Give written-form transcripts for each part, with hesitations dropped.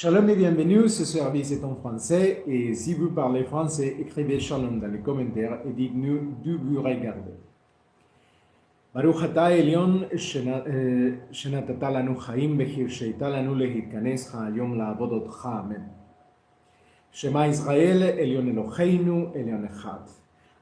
Shalom et bienvenue, ce service est en français et si vous parlez français, écrivez Shalom dans les commentaires et dites-nous d'où vous regardez. ברוך אתה העליון שנתת לנו חיים והרשית לנו להתכנס היום לעבוד אותך, אמן. Shema Israël, Elion Eloheinu, Elion Echad.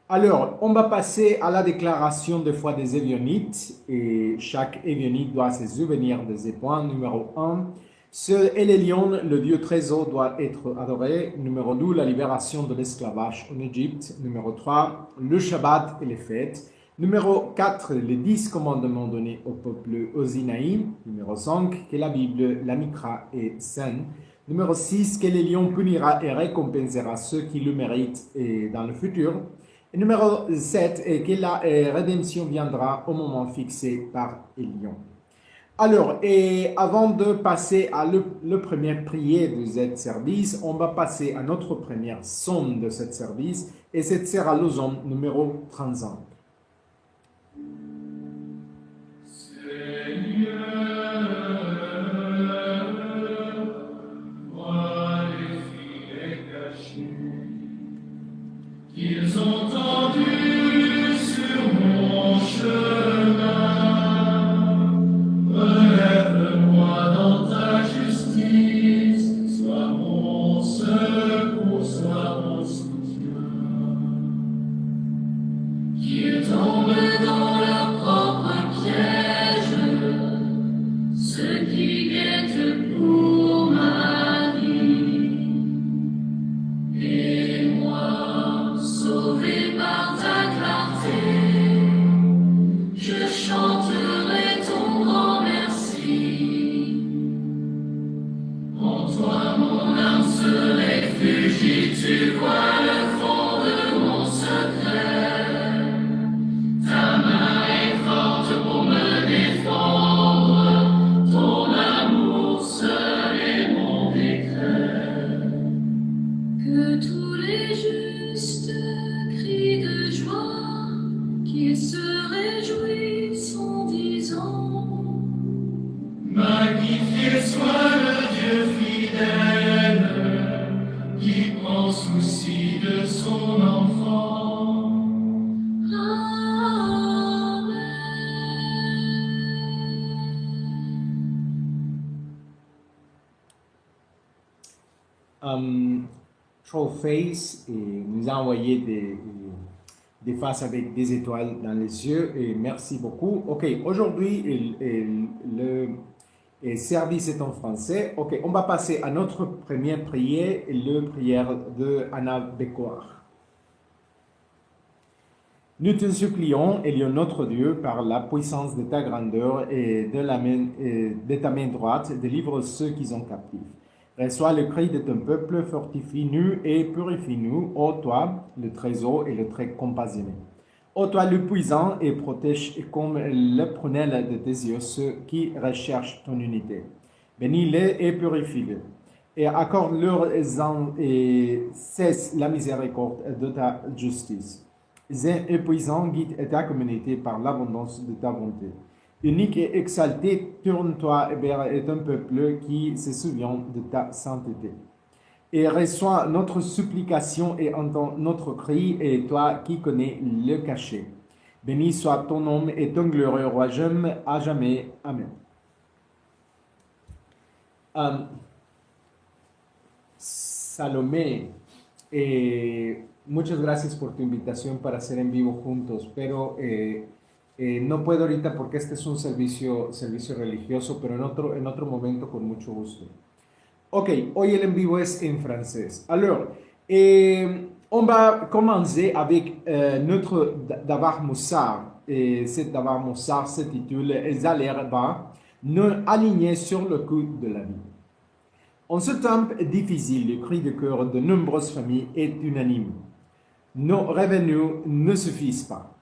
Alors, on va passer à la déclaration de foi des Évionites et chaque Évionnite doit se souvenir de ces points. Numéro 1, seul Elion, le Dieu trésor, doit être adoré. Numéro 2, la libération de l'esclavage en Égypte. Numéro 3, le Shabbat et les fêtes. Numéro 4, les 10 commandements donnés au peuple au Sinaï. Numéro 5, que la Bible, la Mikra, est saine. Numéro 6, que l'Élion punira et récompensera ceux qui le méritent dans le futur. Et numéro 7, que la rédemption viendra au moment fixé par Élion. Alors, et avant de passer à le premier prière de ce service, on va passer à notre première son de ce service, et cette sera le son numéro 35. Qu'ils ont tendu sur mon chemin, relève-moi dans ta justice, sois mon secours, sois mon soutien. Qu'ils tombent dans leur propre piège, ceux qui guettent pour ma vie, et moi, sauvé par ta clarté, je chanterai ton grand merci. En toi mon âme se réfugie, tu vois le fond de mon secret. Ta main est forte pour me défendre, ton amour seul est mon décret. Que tous les justes crient de joie, qu'ils se réjouissent en disant: magnifié soit le Dieu fidèle, qui prend souci de son enfant. Amen. Trollface nous a envoyé des faces avec des étoiles dans les yeux et merci beaucoup. Ok, aujourd'hui le service est en français. Ok, on va passer à notre première prière, la prière de Anna Bekoar. Nous te supplions, Elion notre Dieu, par la puissance de ta grandeur et de ta main droite, délivre ceux qui sont captifs. Reçois le cri de ton peuple, fortifie-nous et purifie-nous, ô toi, le trésor et le très compassionné. Ô toi, le puissant, et protège comme le prunelle de tes yeux ceux qui recherchent ton unité. Bénis-les et purifie-les. Et accorde-leur et cesse la miséricorde de ta justice. Zin et puissant, guide ta communauté par l'abondance de ta bonté. Unique et exalté, tourne-toi vers un peuple qui se souvient de ta sainteté. Et reçois notre supplication et entends notre cri, et toi qui connais le cachet. Béni soit ton nom et ton glorieux royaume à jamais. Amen. Salomé, muchas gracias por tu invitación para hacer en vivo juntos, pero no puedo ahorita porque este es un servicio religioso, pero en otro momento con mucho gusto. Ok, hoy el en vivo es en français. Alors, on va commencer avec notre Davar Moussar. Et cet Davar Moussar s'intitule Zaler Ba, non aligné sur le coude de la vie. En ce temps difficile, le cri de cœur de nombreuses familles est unanime. Nos revenus ne suffisent pas.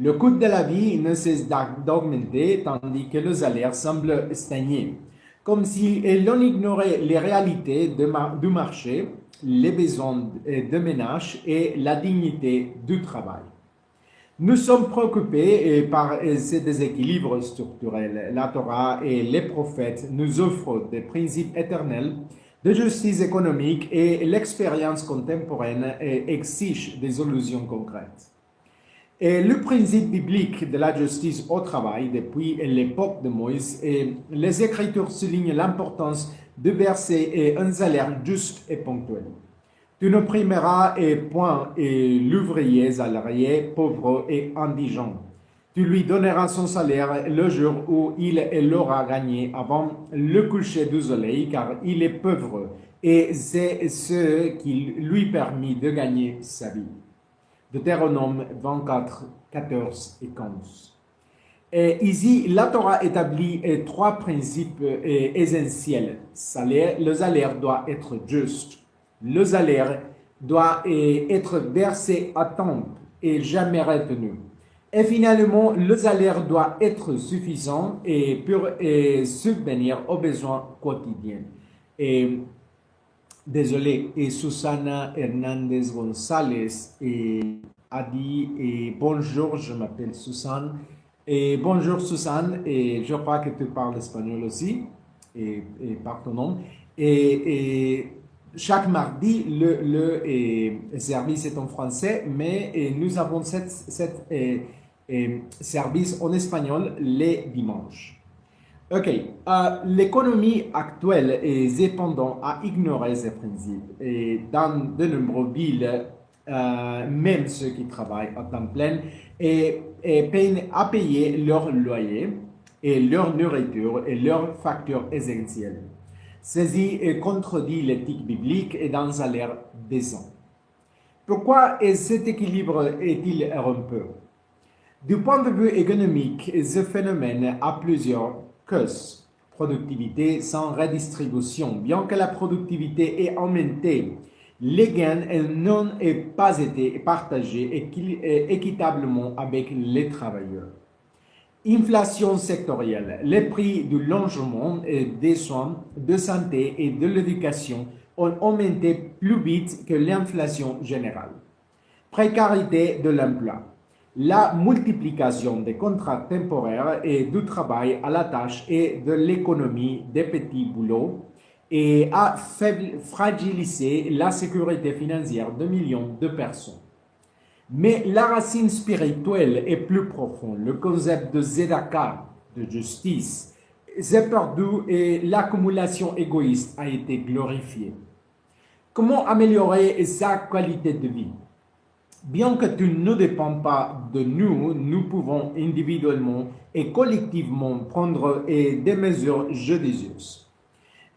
Le coût de la vie ne cesse d'augmenter tandis que le salaire semble stagner, comme si l'on ignorait les réalités du marché, les besoins de ménage et la dignité du travail. Nous sommes préoccupés par ces déséquilibres structurels. La Torah et les prophètes nous offrent des principes éternels de justice économique et l'expérience contemporaine exige des solutions concrètes. Et le principe biblique de la justice au travail depuis l'époque de Moïse, et les Écritures soulignent l'importance de verser un salaire juste et ponctuel. Tu n'opprimeras point l'ouvrier salarié, pauvre et indigent. Tu lui donneras son salaire le jour où il l'aura gagné avant le coucher du soleil, car il est pauvre, et c'est ce qui lui permet de gagner sa vie. Deutéronome 24, 14 et 15. Et ici, la Torah établit trois principes essentiels. Le salaire doit être juste. Le salaire doit être versé à temps et jamais retenu. Et finalement, le salaire doit être suffisant pour subvenir aux besoins quotidiens. Et désolé, et Susana Hernandez González a dit bonjour, je m'appelle Susan. Et bonjour Susan, et je crois que tu parles espagnol aussi, et par ton nom. Et chaque mardi, le service est en français, mais nous avons cette service en espagnol les dimanches. Ok, l'économie actuelle est cependant à ignorer ces principes. Et dans de nombreuses villes, même ceux qui travaillent à temps plein, peinent à payer leur loyer et leur nourriture et leurs factures essentielles. Ceci contredit l'éthique biblique et d'un salaire décent. Pourquoi cet équilibre est-il rompu? Du point de vue économique, ce phénomène a plusieurs causes. Productivité sans redistribution. Bien que la productivité ait augmenté, les gains n'ont pas été partagés équitablement avec les travailleurs. Inflation sectorielle. Les prix du logement, des soins, de santé et de l'éducation ont augmenté plus vite que l'inflation générale. Précarité de l'emploi. La multiplication des contrats temporaires et du travail à la tâche et de l'économie des petits boulots et a fragilisé la sécurité financière de millions de personnes. Mais la racine spirituelle est plus profonde. Le concept de tzedaka, de justice, s'est perdu et l'accumulation égoïste a été glorifiée. Comment améliorer sa qualité de vie? Bien que tout ne dépend pas de nous, nous pouvons individuellement et collectivement prendre des mesures judicieuses.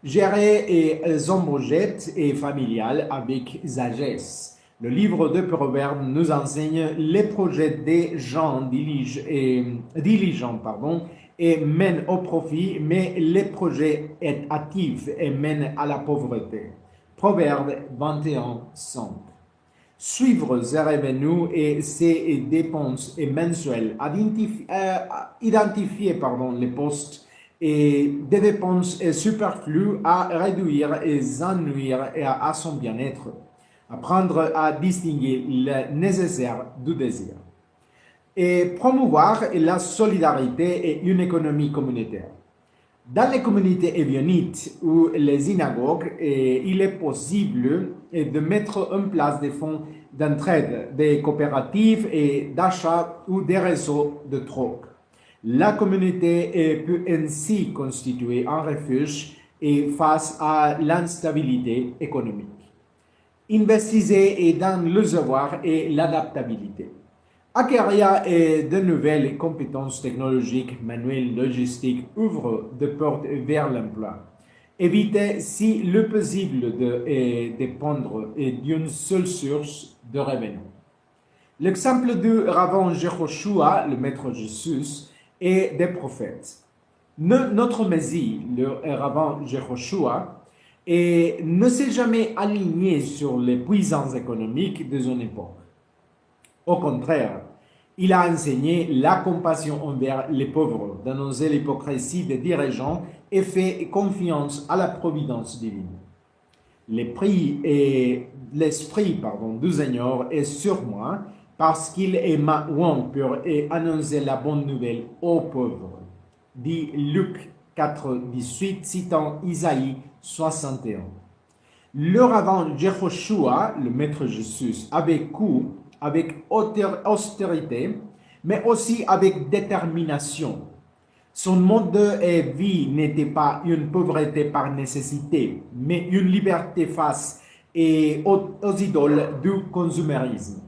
Gérer son budget et familial avec sagesse. Le livre de Proverbes nous enseigne les projets des gens diligents et mènent au profit, mais les projets hâtifs et mènent à la pauvreté. Proverbes 21, 5. Suivre ses revenus et ses dépenses mensuelles, identifier les postes et des dépenses superflues à réduire et ennuyer à son bien-être, apprendre à distinguer le nécessaire du désir, et promouvoir la solidarité et une économie communautaire. Dans les communautés évionites ou les synagogues, il est possible de mettre en place des fonds d'entraide, des coopératives et d'achat ou des réseaux de troc. La communauté peut ainsi constituer un refuge face à l'instabilité économique. Investissez dans le savoir et l'adaptabilité. Acquérir de nouvelles compétences technologiques, manuelles, logistiques ouvre des portes vers l'emploi. Évitez, si le possible, de dépendre d'une seule source de revenus. L'exemple de Rav Jehoshua, le maître Jésus, et des prophètes. Notre Messie, le Rav Jehoshua, ne s'est jamais aligné sur les puissances économiques de son époque. Au contraire, il a enseigné la compassion envers les pauvres, dénoncé l'hypocrisie des dirigeants et fait confiance à la providence divine. L'esprit du Seigneur est sur moi parce qu'il est ma oint pour annoncer la bonne nouvelle aux pauvres, dit Luc 4, 18, citant Isaïe 61. Le rabbin Jehoshua, le maître Jésus, a vécu avec austérité, mais aussi avec détermination. Son mode de vie n'était pas une pauvreté par nécessité, mais une liberté face aux idoles du consumérisme.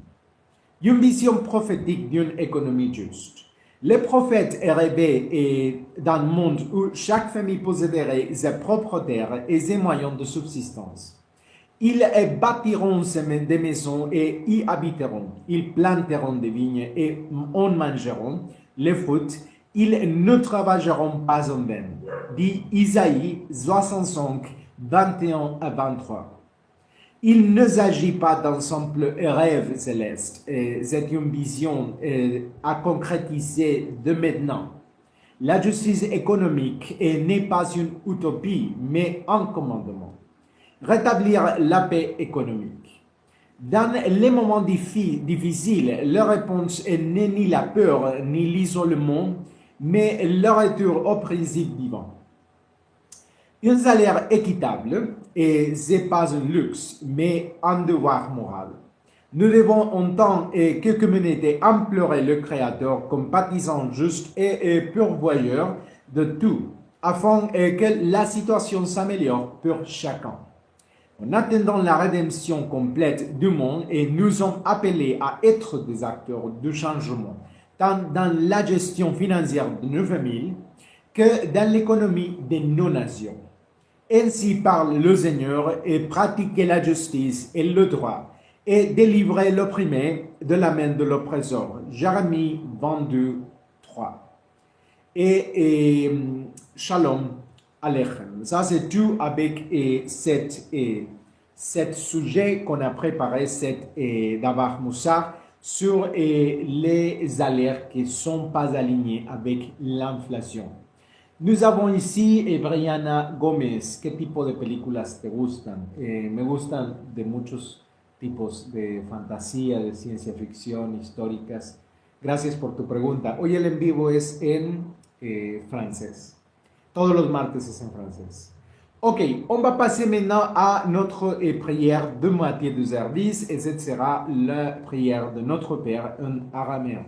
Une vision prophétique d'une économie juste. Les prophètes rêvaient d'un monde où chaque famille posséderait ses propres terres et ses moyens de subsistance. Ils bâtiront des maisons et y habiteront. Ils planteront des vignes et en mangeront les fruits. Ils ne travailleront pas en vain. Dit Isaïe 65, 21 à 23. Il ne s'agit pas d'un simple rêve céleste, c'est une vision à concrétiser de maintenant. La justice économique n'est pas une utopie, mais un commandement. Rétablir la paix économique. Dans les moments difficiles, la réponse n'est ni la peur ni l'isolement, mais le retour au principe divin. Un salaire équitable, et ce n'est pas un luxe, mais un devoir moral. Nous devons en tant que communauté implorer le Créateur comme baptisant juste et pourvoyeur de tout, afin que la situation s'améliore pour chacun. En attendant la rédemption complète du monde, et nous sommes appelés à être des acteurs du changement, tant dans la gestion financière de nos familles que dans l'économie de nos nations. Ainsi parle le Seigneur, et pratiquer la justice et le droit, et délivrer l'opprimé de la main de l'oppresseur. Jérémie 22, 3. Et Shalom Aleichem. Ça, c'est tout avec cet sujet qu'on a préparé, Davar Moussar, sur les salaires qui ne sont pas alignés avec l'inflation. Nous avons ici Brianna Gómez. ¿Qué tipo de películas te gustan? Me gustan de muchos tipos, de fantasía, de ciencia ficción, históricas. Gracias por tu pregunta. Hoy el en vivo es en francés. Todos los martes es en francés. Ok, on va passer maintenant à notre prière de moitié du service, et cette sera la prière de notre Père en araméen.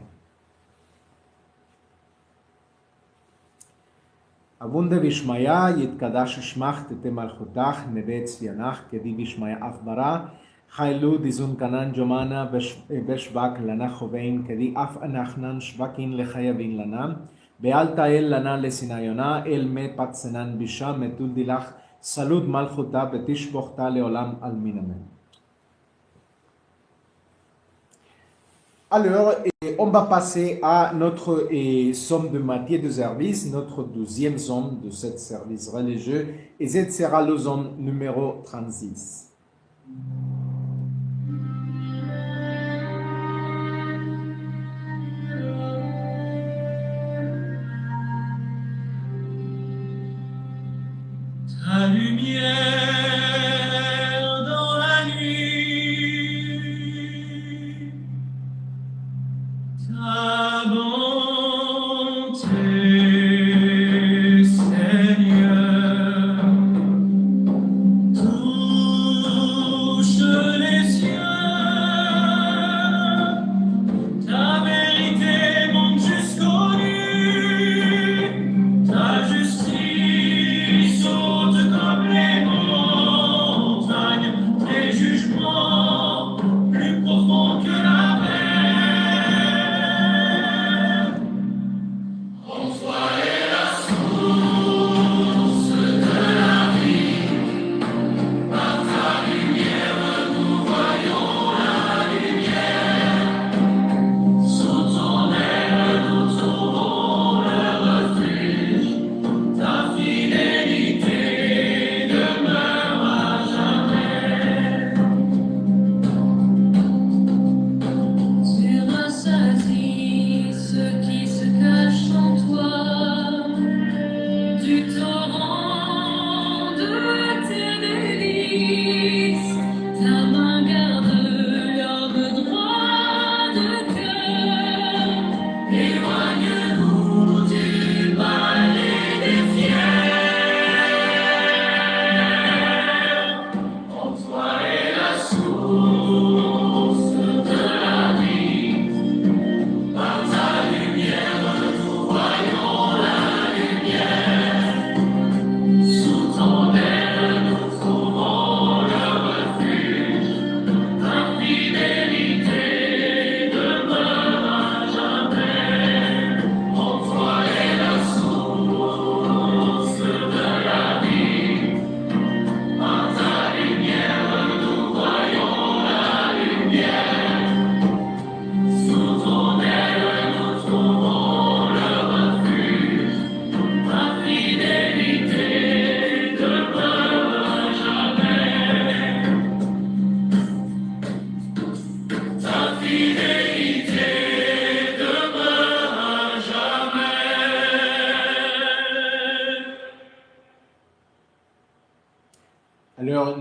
Avunde vishmaya yitkadash shmach tete malchutach nebet tzvianach kedi vishmaya afbara chaylu dizun kanan jomana beshvak lana chovein kedi af anachnan shvakin lechayavin lana beal tael lana lesinayona el met patsenan bisha metul dilach salud malchuta betishbochta leolam al minamen. Alors, on va passer à notre somme de moitié de service, notre 12e somme de ce service religieux, et ce sera le somme numéro 36. Ta lumière dans la nuit. Ta bonté, Seigneur, touche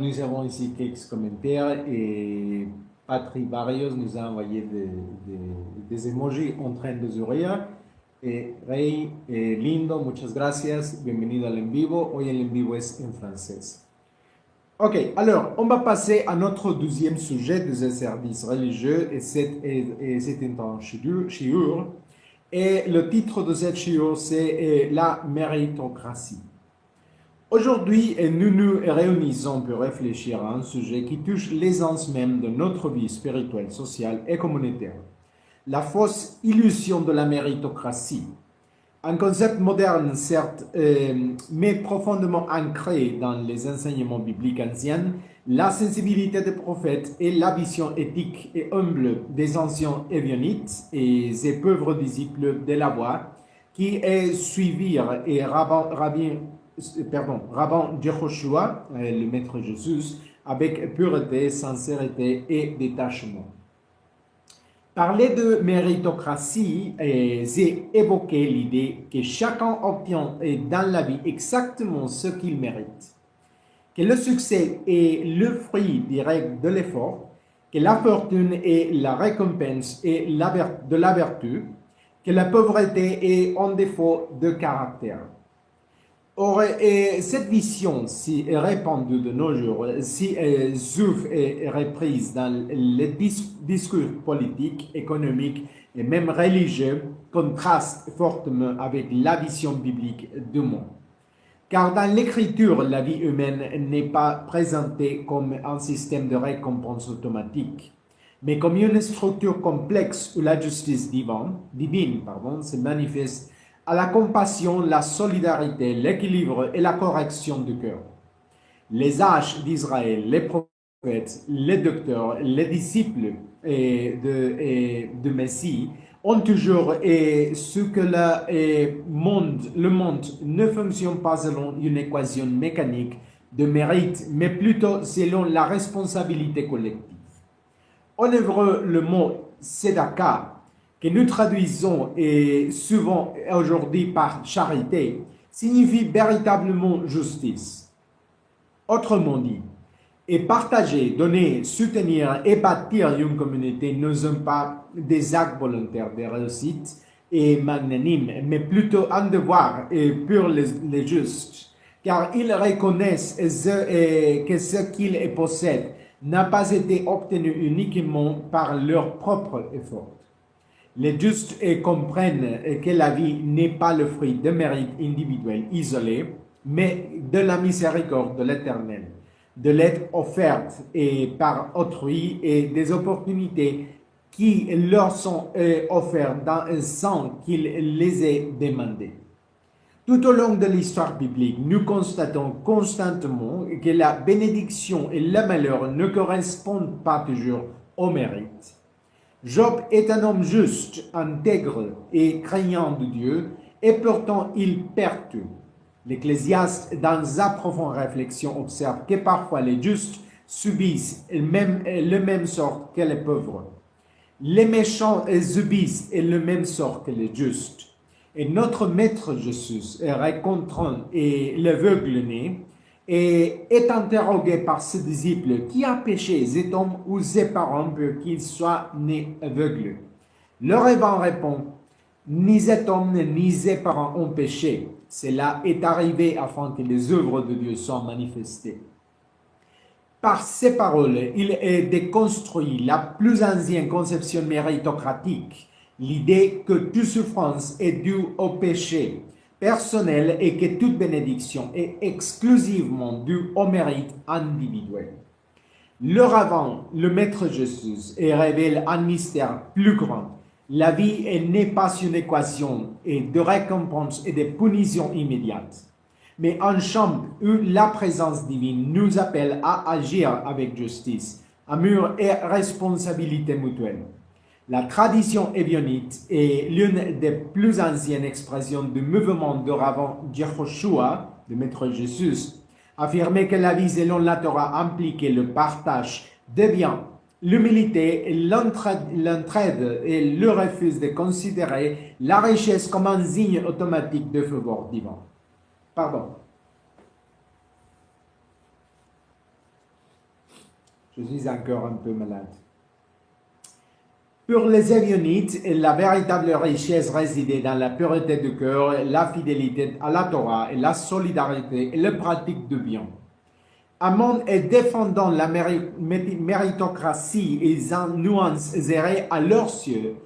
nous avons ici quelques commentaires et Patrick Barrios nous a envoyé des emojis en train de sourire. Rey, lindo, muchas gracias, bienvenido al en vivo. Hoy el en vivo es en francés. Ok, alors on va passer à notre deuxième sujet de ce service religieux et c'est un shiur. Et le titre de cette shiur c'est la méritocratie. Aujourd'hui, nous nous réunissons pour réfléchir à un sujet qui touche l'essence même de notre vie spirituelle, sociale et communautaire. La fausse illusion de la méritocratie. Un concept moderne, certes, mais profondément ancré dans les enseignements bibliques anciens, la sensibilité des prophètes et la vision éthique et humble des anciens évionites et ses pauvres disciples de la voie qui suivirent et Rabban Yehoshua, le maître Jésus, avec pureté, sincérité et détachement. Parler de méritocratie, c'est évoquer l'idée que chacun obtient dans la vie exactement ce qu'il mérite, que le succès est le fruit direct de l'effort, que la fortune est la récompense de la vertu, que la pauvreté est un défaut de caractère. Or, cette vision si répandue de nos jours, si souffre et reprise dans les discours politiques, économiques et même religieux, contraste fortement avec la vision biblique du monde. Car dans l'écriture, la vie humaine n'est pas présentée comme un système de récompense automatique, mais comme une structure complexe où la justice divine se manifeste à la compassion, la solidarité, l'équilibre et la correction du cœur. Les âges d'Israël, les prophètes, les docteurs, les disciples de Messie ont toujours su que le monde ne fonctionne pas selon une équation mécanique de mérite, mais plutôt selon la responsabilité collective. En hébreu, le mot tzedaka, que nous traduisons souvent aujourd'hui par charité, signifie véritablement justice. Autrement dit, partager, donner, soutenir et bâtir une communauté ne sont pas des actes volontaires de réussite et magnanimes, mais plutôt un devoir pour les justes, car ils reconnaissent que ce qu'ils possèdent n'a pas été obtenu uniquement par leur propre effort. Les justes comprennent que la vie n'est pas le fruit de mérite individuel isolé, mais de la miséricorde de l'Éternel, de l'aide offerte par autrui et des opportunités qui leur sont offertes sans qu'ils les aient demandées. Tout au long de l'histoire biblique, nous constatons constamment que la bénédiction et le malheur ne correspondent pas toujours au mérite. Job est un homme juste, intègre et craignant de Dieu, et pourtant il perd tout. L'Ecclésiaste, dans sa profonde réflexion, observe que parfois les justes subissent le même sort que les pauvres. Les méchants subissent le même sort que les justes. Et notre Maître Jésus rencontrant l'aveugle-né et est interrogé par ses disciples: qui a péché, cet homme ou ses parents, pour qu'il soit né aveugle? Le Révérend répond: ni cet homme ni ses parents ont péché. Cela est arrivé afin que les œuvres de Dieu soient manifestées. Par ces paroles, il déconstruit la plus ancienne conception méritocratique, l'idée que toute souffrance est due au péché personnel et que toute bénédiction est exclusivement due au mérite individuel. L'heure avant, le Maître Jésus révèle un mystère plus grand. La vie n'est pas une équation de récompense et de punition immédiate, mais un champ où la présence divine nous appelle à agir avec justice, amour et responsabilité mutuelle. La tradition évionite est l'une des plus anciennes expressions du mouvement de Rabban Yehoshua, le Maître Jésus, affirmait que la vie selon la Torah impliquait le partage des biens, l'humilité, l'entraide et le refus de considérer la richesse comme un signe automatique de faveur divin. Pardon. Je suis encore un peu malade. Pour les Ébionites, la véritable richesse résidait dans la pureté du cœur, la fidélité à la Torah, et la solidarité et la pratique du bien. Amon est défendant la méritocratie et sa nuance errée à leurs yeux,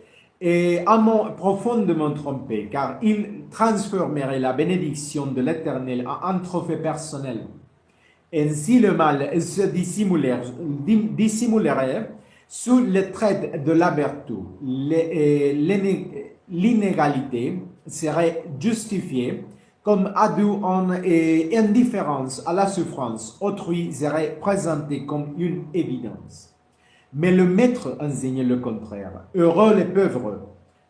et Amon profondément trompé, car il transformerait la bénédiction de l'Éternel en un trophée personnel. Ainsi le mal se dissimulerait sous le trait de la vertu. L'inégalité serait justifiée comme adu en indifférence à la souffrance autrui serait présenté comme une évidence. Mais le maître enseigne le contraire. Heureux les pauvres,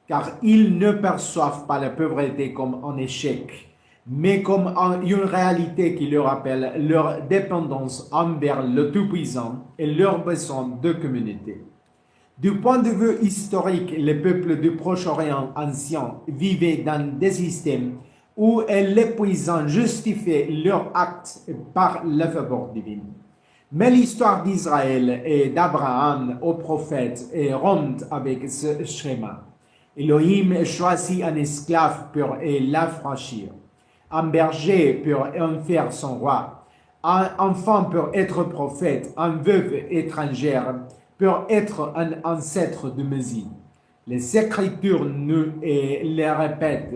car ils ne perçoivent pas la pauvreté comme un échec, mais comme une réalité qui leur rappelle leur dépendance envers le Tout-Puissant et leur besoin de communauté. Du point de vue historique, les peuples du Proche-Orient ancien vivaient dans des systèmes où les puissants justifiaient leurs actes par le faveur divine. Mais l'histoire d'Israël et d'Abraham aux prophètes rompt avec ce schéma. Elohim choisit un esclave pour l'affranchir, un berger pour en faire son roi, un enfant pour être prophète, un veuve étrangère pour être un ancêtre de Messie. Les Écritures nous les répètent.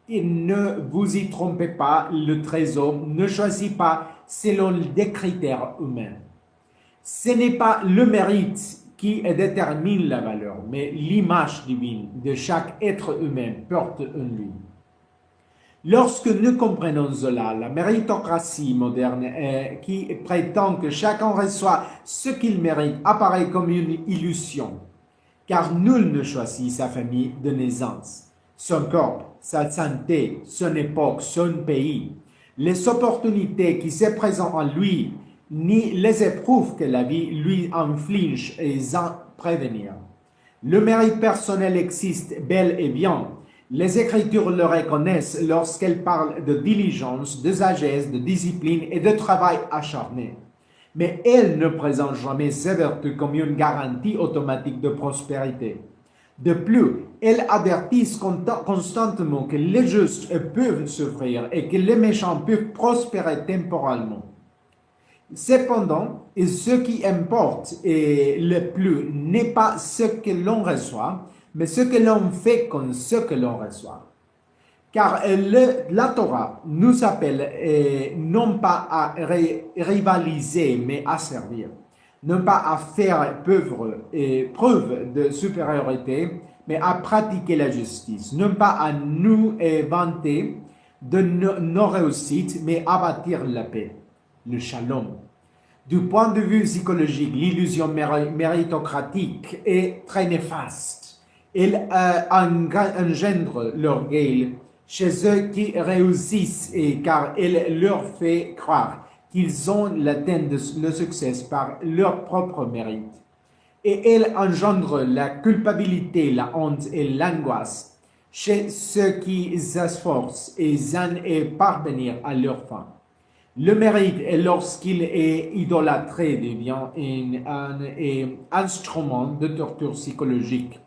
Et ne vous y trompez pas, le trésor ne choisit pas selon des critères humains. Ce n'est pas le mérite qui détermine la valeur, mais l'image divine de chaque être humain porte en lui. Lorsque nous comprenons cela, la méritocratie moderne qui prétend que chacun reçoit ce qu'il mérite apparaît comme une illusion, car nul ne choisit sa famille de naissance, son corps, sa santé, son époque, son pays, les opportunités qui se présentent en lui, ni les épreuves que la vie lui inflige et sans prévenir. Le mérite personnel existe bel et bien. Les Écritures le reconnaissent lorsqu'elles parlent de diligence, de sagesse, de discipline et de travail acharné. Mais elles ne présentent jamais ces vertus comme une garantie automatique de prospérité. De plus, elles avertissent constamment que les justes peuvent souffrir et que les méchants peuvent prospérer temporairement. Cependant, ce qui importe le plus n'est pas ce que l'on reçoit, mais ce que l'on fait comme ce que l'on reçoit. Car la Torah nous appelle non pas à rivaliser, mais à servir. Non pas à faire preuve de supériorité, mais à pratiquer la justice. Non pas à nous vanter de nos réussites, mais à bâtir la paix, le shalom. Du point de vue psychologique, l'illusion méritocratique est très néfaste. Elle engendre l'orgueil chez ceux qui réussissent, car elle leur fait croire qu'ils ont atteint le succès par leur propre mérite. Et elle engendre la culpabilité, la honte et l'angoisse chez ceux qui s'efforcent et parvenir à leur fin. Le mérite, lorsqu'il est idolâtré, devient un instrument de torture psychologique.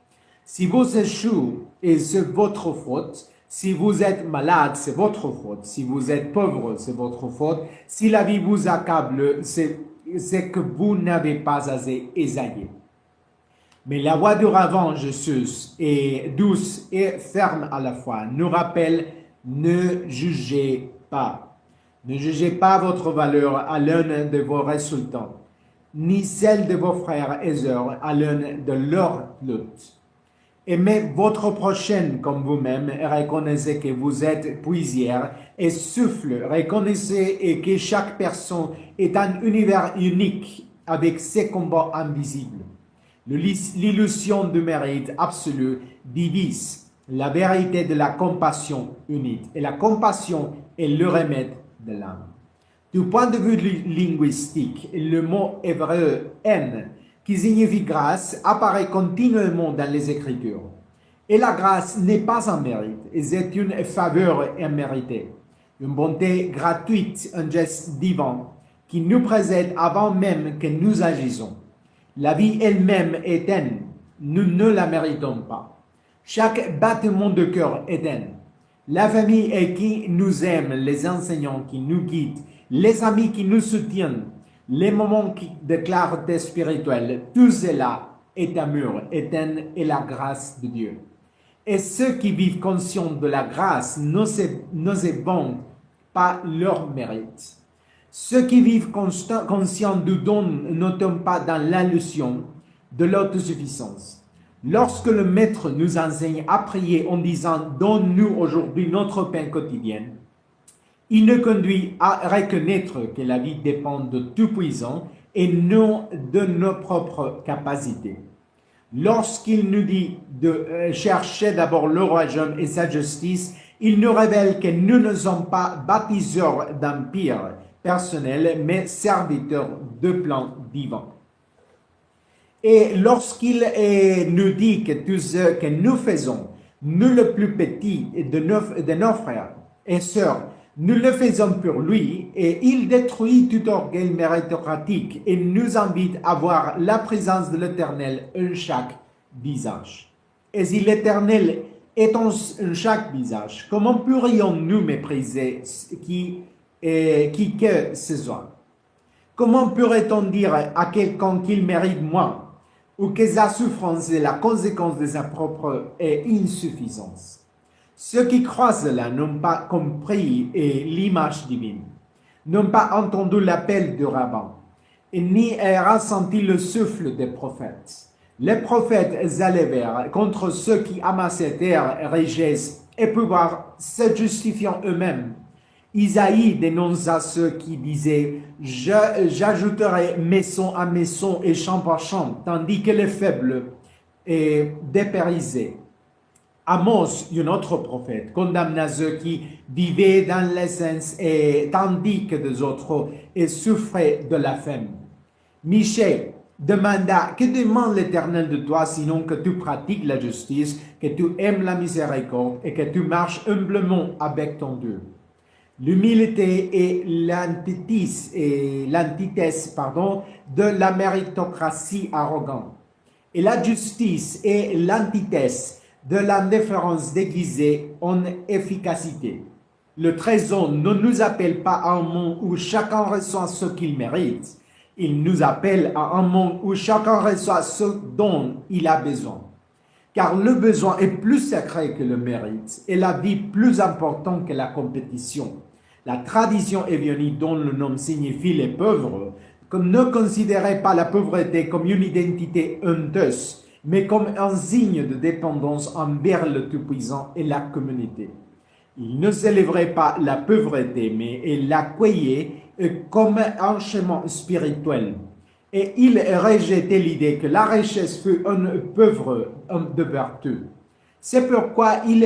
Si vous échouez, c'est votre faute. Si vous êtes malade, c'est votre faute. Si vous êtes pauvre, c'est votre faute. Si la vie vous accable, c'est que vous n'avez pas assez essayé. Mais la voix du Rabbin Jésus est douce et ferme à la fois, nous rappelle « Ne jugez pas ». Ne jugez pas votre valeur à l'un de vos résultats, ni celle de vos frères et sœurs à l'un de leurs luttes. Aimez votre prochain comme vous-même, reconnaissez que vous êtes poussière et souffle, reconnaissez que chaque personne est un univers unique avec ses combats invisibles. L'illusion du mérite absolu divise la vérité de la compassion unique, et la compassion est le remède de l'âme. Du point de vue linguistique, le mot hébreu « haine » qui signifie grâce, apparaît continuellement dans les Écritures. Et la grâce n'est pas un mérite, c'est une faveur imméritée, une bonté gratuite, un geste divin qui nous précède avant même que nous agissions. La vie elle-même est éteinte, nous ne la méritons pas. Chaque battement de cœur est éteint. La famille est qui nous aime, les enseignants qui nous guident, les amis qui nous soutiennent, les moments de clarté spirituelle, tout cela est amour, éteint et la grâce de Dieu. Et ceux qui vivent conscients de la grâce n'exébentent pas leur mérite. Ceux qui vivent conscients du don ne tombent pas dans l'illusion de l'autosuffisance. Lorsque le Maître nous enseigne à prier en disant « Donne-nous aujourd'hui notre pain quotidien », il nous conduit à reconnaître que la vie dépend de Tout-Puissant et non de nos propres capacités. Lorsqu'il nous dit de chercher d'abord le royaume et sa justice, il nous révèle que nous ne sommes pas bâtisseurs d'empire personnel, mais serviteurs de plan divin. Et lorsqu'il nous dit que tout ce que nous faisons, nous le plus petit de nos frères et sœurs, nous le faisons pour lui, et il détruit tout orgueil méritocratique et nous invite à voir la présence de l'Éternel en chaque visage. Et si l'Éternel est en chaque visage, comment pourrions-nous mépriser qui que ce soit? Comment pourrait-on dire à quelqu'un qu'il mérite moins, ou que sa souffrance est la conséquence de sa propre insuffisance? Ceux qui croient cela n'ont pas compris l'image divine, n'ont pas entendu l'appel du rabbin, et ni ressenti le souffle des prophètes. Les prophètes s'élevèrent contre ceux qui amassaient terre, richesse et pouvoir, se justifiant eux-mêmes. Isaïe dénonça ceux qui disaient « J'ajouterai maison à maison et chambre à chambre, tandis que les faibles dépérissaient. » Amos, un autre prophète, condamna ceux qui vivaient dans l'essence tandis que des autres souffraient de la faim. Michée demanda « Que demande l'Éternel de toi, sinon que tu pratiques la justice, que tu aimes la miséricorde et que tu marches humblement avec ton Dieu ?» L'humilité est l'antithèse de la méritocratie arrogante. Et la justice est l'antithèse de l'indifférence déguisée en efficacité. Le trésor ne nous appelle pas à un monde où chacun reçoit ce qu'il mérite. Il nous appelle à un monde où chacun reçoit ce dont il a besoin. Car le besoin est plus sacré que le mérite et la vie plus importante que la compétition. La tradition évionique dont le nom signifie les pauvres ne considérait pas la pauvreté comme une identité honteuse, mais comme un signe de dépendance envers le Tout-Puissant et la communauté. Il ne célébrait pas la pauvreté, mais il l'accueillait comme un chemin spirituel. Et il rejetait l'idée que la richesse fut un pauvre homme de vertu. C'est pourquoi il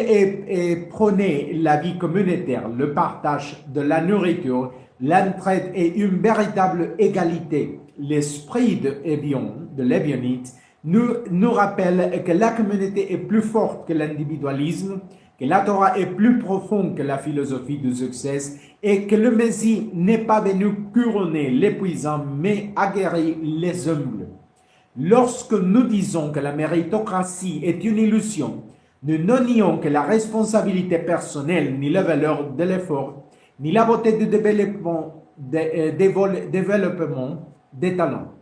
prônait la vie communautaire, le partage de la nourriture, l'entraide et une véritable égalité. L'esprit de l'Évionite nous rappelle que la communauté est plus forte que l'individualisme, que la Torah est plus profonde que la philosophie du succès et que le Messie n'est pas venu couronner les puissants mais aguerrir les humbles. Lorsque nous disons que la méritocratie est une illusion, nous ne nions que la responsabilité personnelle, ni la valeur de l'effort, ni la beauté du développement des talents.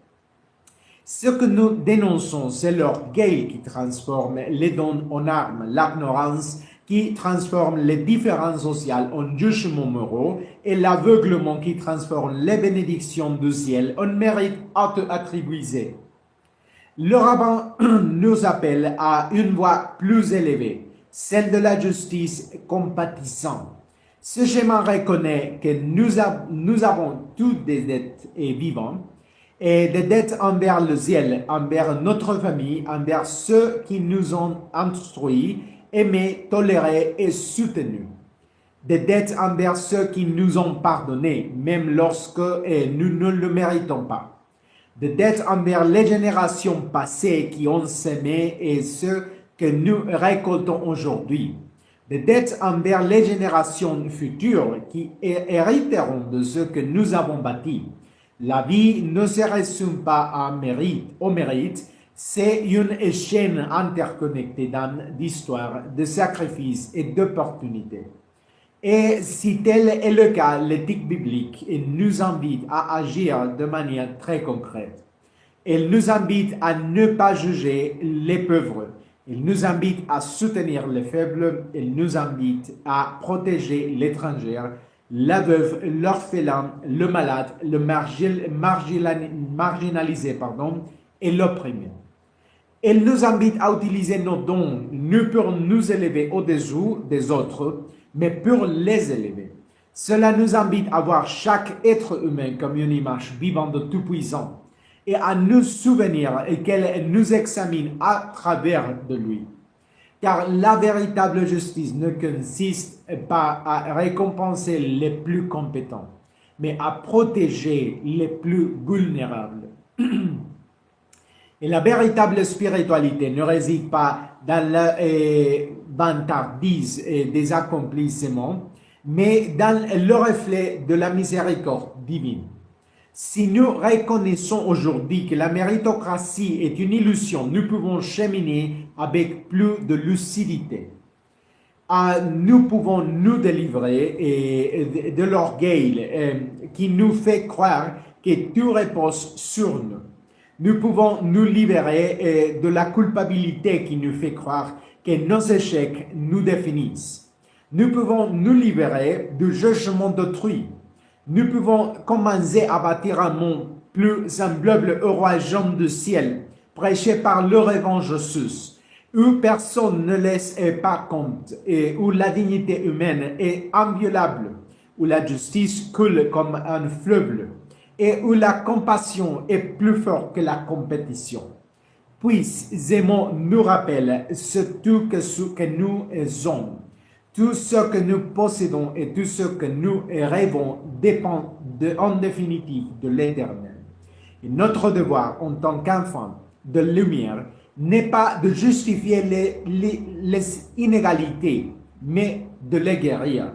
Ce que nous dénonçons, c'est l'orgueil qui transforme les dons en armes, l'ignorance qui transforme les différences sociales en jugements moraux et l'aveuglement qui transforme les bénédictions du ciel en mérite auto-attribué. Le rabbin nous appelle à une voie plus élevée, celle de la justice compatissante. Ce schéma reconnaît que nous avons toutes des dettes vivantes, et des dettes envers le ciel, envers notre famille, envers ceux qui nous ont instruits, aimés, tolérés et soutenus. Des dettes envers ceux qui nous ont pardonnés, même lorsque nous ne le méritons pas. Des dettes envers les générations passées qui ont semé et ceux que nous récoltons aujourd'hui. Des dettes envers les générations futures qui hériteront de ce que nous avons bâti. La vie ne se résume pas au mérite, c'est une chaîne interconnectée d'histoires, de sacrifices et d'opportunités. Et si tel est le cas, l'éthique biblique nous invite à agir de manière très concrète. Elle nous invite à ne pas juger les pauvres. Elle nous invite à soutenir les faibles. Elle nous invite à protéger l'étranger, la veuve, l'orphelin, le malade, le marginalisé et l'opprimé. Elle nous invite à utiliser nos dons, non pour nous élever au-dessous des autres, mais pour les élever. Cela nous invite à voir chaque être humain comme une image vivante de Tout-Puissant et à nous souvenir qu'elle nous examine à travers de lui. Car la véritable justice ne consiste pas à récompenser les plus compétents, mais à protéger les plus vulnérables. Et la véritable spiritualité ne réside pas dans la vantardise des accomplissements, mais dans le reflet de la miséricorde divine. Si nous reconnaissons aujourd'hui que la méritocratie est une illusion, nous pouvons cheminer avec plus de lucidité. Nous pouvons nous délivrer de l'orgueil qui nous fait croire que tout repose sur nous. Nous pouvons nous libérer de la culpabilité qui nous fait croire que nos échecs nous définissent. Nous pouvons nous libérer du jugement d'autrui. Nous pouvons commencer à bâtir un monde plus semblable au royaume du ciel, prêché par le évangile, où personne ne laisse pas compte et où la dignité humaine est inviolable, où la justice coule comme un fleuve et où la compassion est plus forte que la compétition. Puis, Zémon nous rappelle ce que nous sommes. Tout ce que nous possédons et tout ce que nous rêvons dépend en définitive de l'Éternel. Et notre devoir en tant qu'enfant de lumière n'est pas de justifier les inégalités, mais de les guérir.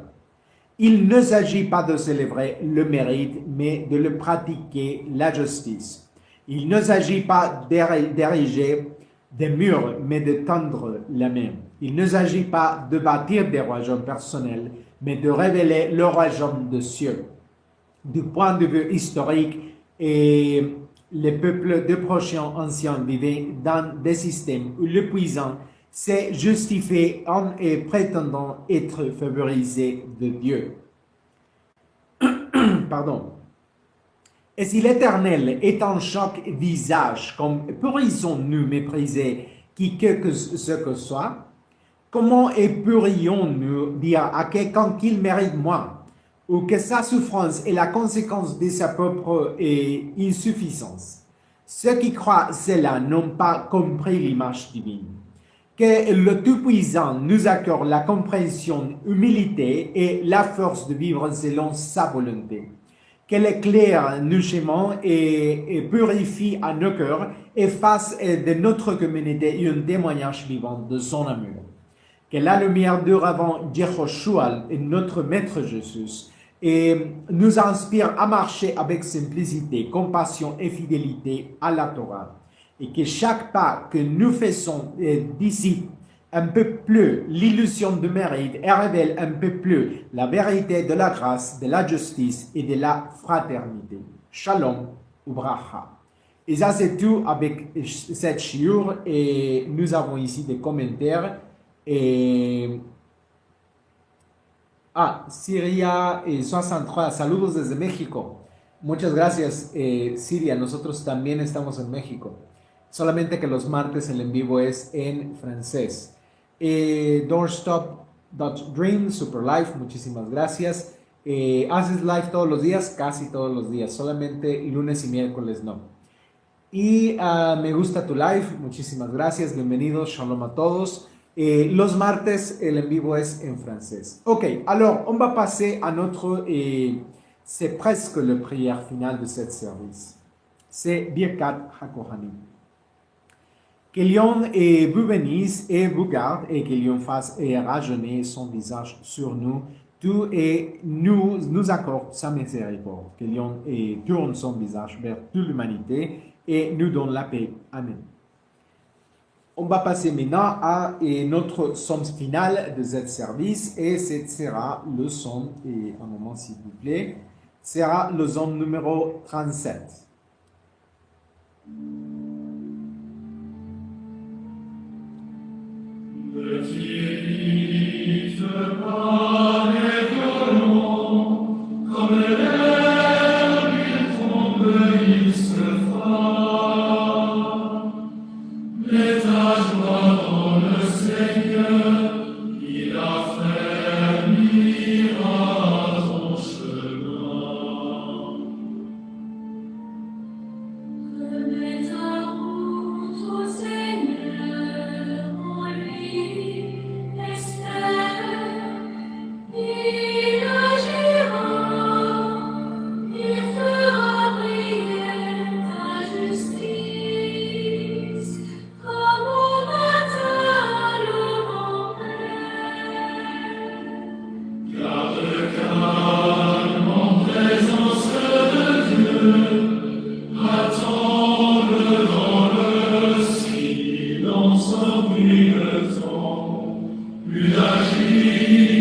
Il ne s'agit pas de célébrer le mérite, mais de le pratiquer la justice. Il ne s'agit pas d'ériger des murs, mais de tendre la main. Il ne s'agit pas de bâtir des royaumes personnels, mais de révéler le royaume des cieux. Du point de vue historique, et les peuples de Proche-Orient anciens vivaient dans des systèmes où le puissant s'est justifié en prétendant être favorisé de Dieu. Pardon. Et si l'Éternel est en chaque visage, comme pourrions-nous mépriser qui que ce que soit? Comment pourrions-nous dire à quelqu'un qu'il mérite moins, ou que sa souffrance est la conséquence de sa propre insuffisance? Ceux qui croient cela n'ont pas compris l'image divine. Que le Tout-Puissant nous accorde la compréhension, l'humilité et la force de vivre selon sa volonté. Qu'elle éclaire nos chemins et purifie à nos cœurs et fasse de notre communauté un témoignage vivant de son amour. Que la lumière de Ravan Yehoshua et notre Maître Jésus nous inspire à marcher avec simplicité, compassion et fidélité à la Torah. Et que chaque pas que nous faisons dissipe un peu plus l'illusion du mérite et révèle un peu plus la vérité de la grâce, de la justice et de la fraternité. Shalom ou bracha. Et ça c'est tout avec cette shiur et nous avons ici des commentaires. Siria 63, saludos desde México. Muchas gracias, Siria. Nosotros también estamos en México. Solamente que los martes el en vivo es en francés. Doorstop.dream, Super Life, muchísimas gracias. ¿Haces live todos los días? Casi todos los días, solamente lunes y miércoles no. Y me gusta tu live, muchísimas gracias, bienvenidos, shalom a todos. Los martes el en vivo es en francés. Ok, alors on va passer à notre, c'est presque la prière finale de cette service. C'est Birkat HaKohanim. Que Lion vous bénisse et vous garde et que Lion fasse rajeunir son visage sur nous, tout et nous accorde sa miséricorde, qu'il et tourne son visage vers toute l'humanité et nous donne la paix. Amen. On va passer maintenant à notre somme finale de ce service et ce sera le somme, et un moment s'il vous plaît, sera le somme numéro 37. Comme l'herbe, il tombe, il se fera. Mets ta joie dans le Seigneur, il affermira ton chemin. Remets ta route au Seigneur, en lui, espère, il agira, il fera briller ta justice, comme au matin le vent plein. Garde calme en présence de Dieu, attends dans le silence, oublie le temps, plus d'agir,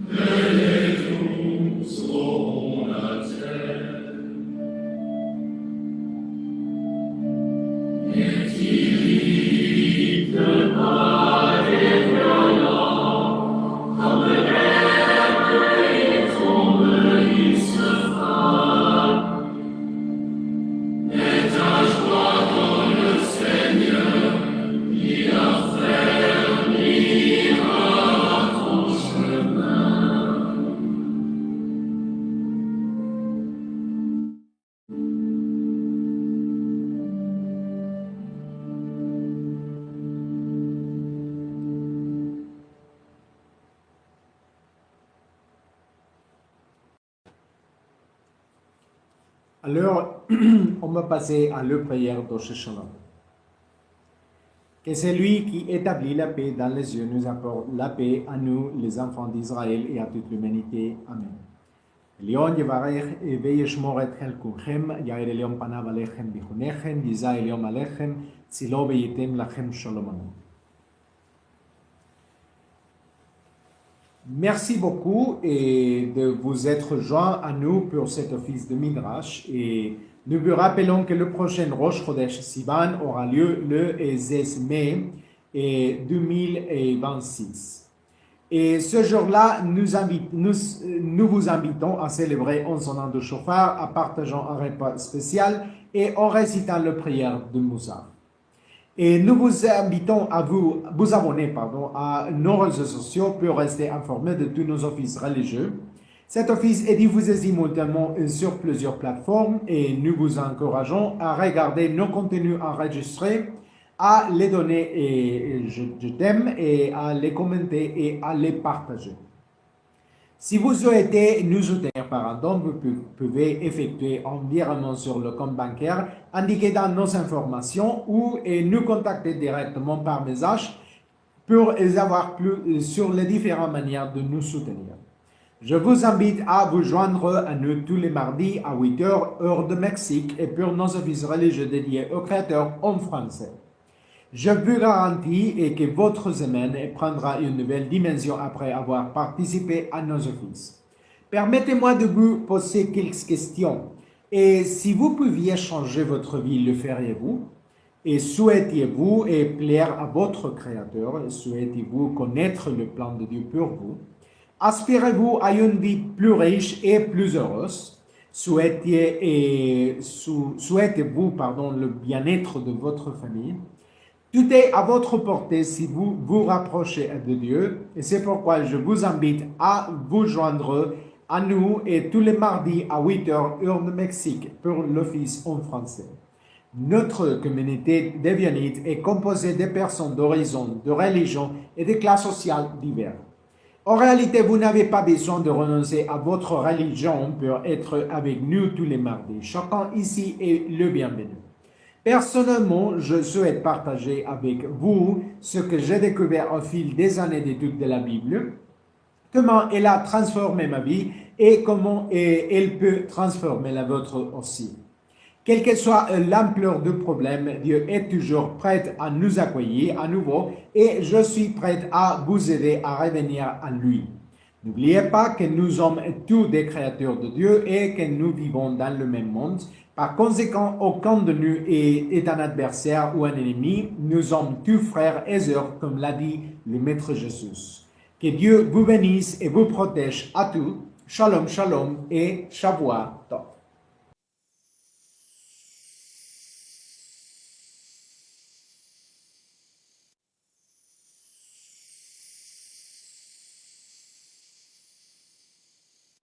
que les tous auront la terre. N'irrite pas les violents, comme l'herbe, il tombe, il se frappe. Mets ta joie dans le Seigneur, il affermira ton chemin. Alors, on va passer à la prière d'Rosh Hashanah. Que celui qui établit la paix dans les cieux nous apporte la paix à nous, les enfants d'Israël, et à toute l'humanité. Amen. Elion Yevarech וישמור אתכם כולכם, יאיר אליון פניו עליכם ביחונכם, יישא אליון עליכם, צילו וייתן לכם שלום. Amen. Merci beaucoup de vous être joints à nous pour cet office de Midrash. Et nous vous rappelons que le prochain Rosh Chodesh Sivan aura lieu le 16 mai 2026. Et ce jour-là, nous vous invitons à célébrer en sonnant de chauffard, à partageant un repas spécial et en récitant la prière de Moussa. Et nous vous invitons à vous abonner à nos réseaux sociaux pour rester informés de tous nos offices religieux. Cet office est diffusé simultanément sur plusieurs plateformes et nous vous encourageons à regarder nos contenus enregistrés, à les donner et je t'aime et à les commenter et à les partager. Si vous souhaitez nous soutenir par un don, vous pouvez effectuer un virement sur le compte bancaire indiqué dans nos informations ou nous contacter directement par message pour avoir plus sur les différentes manières de nous soutenir. Je vous invite à vous joindre à nous tous les mardis à 8h, heure de Mexique, et pour nos offices religieux dédiés aux créateurs en français. Je vous garantis que votre semaine prendra une nouvelle dimension après avoir participé à nos offices. Permettez-moi de vous poser quelques questions. Et si vous pouviez changer votre vie, le feriez-vous? Et souhaitiez-vous plaire à votre Créateur? Souhaitez-vous connaître le plan de Dieu pour vous? Aspirez-vous à une vie plus riche et plus heureuse? Souhaitez-vous le bien-être de votre famille? Tout est à votre portée si vous vous rapprochez de Dieu, et c'est pourquoi je vous invite à vous joindre à nous et tous les mardis à 8h, heure de Mexique, pour l'office en français. Notre communauté dévianite est composée de personnes d'horizons, de religions et de classes sociales diverses. En réalité, vous n'avez pas besoin de renoncer à votre religion pour être avec nous tous les mardis. Chacun ici est le bienvenu. Personnellement, je souhaite partager avec vous ce que j'ai découvert au fil des années d'études de la Bible. comment elle a transformé ma vie et comment elle peut transformer la vôtre aussi. Quelle que soit l'ampleur du problème, Dieu est toujours prêt à nous accueillir à nouveau et je suis prêt à vous aider à revenir à lui. N'oubliez pas que nous sommes tous des créatures de Dieu et que nous vivons dans le même monde. Par conséquent, aucun de nous est un adversaire ou un ennemi. Nous sommes tous frères et sœurs, comme l'a dit le Maître Jésus. Que Dieu vous bénisse et vous protège à tous. Shalom, shalom et Shavua.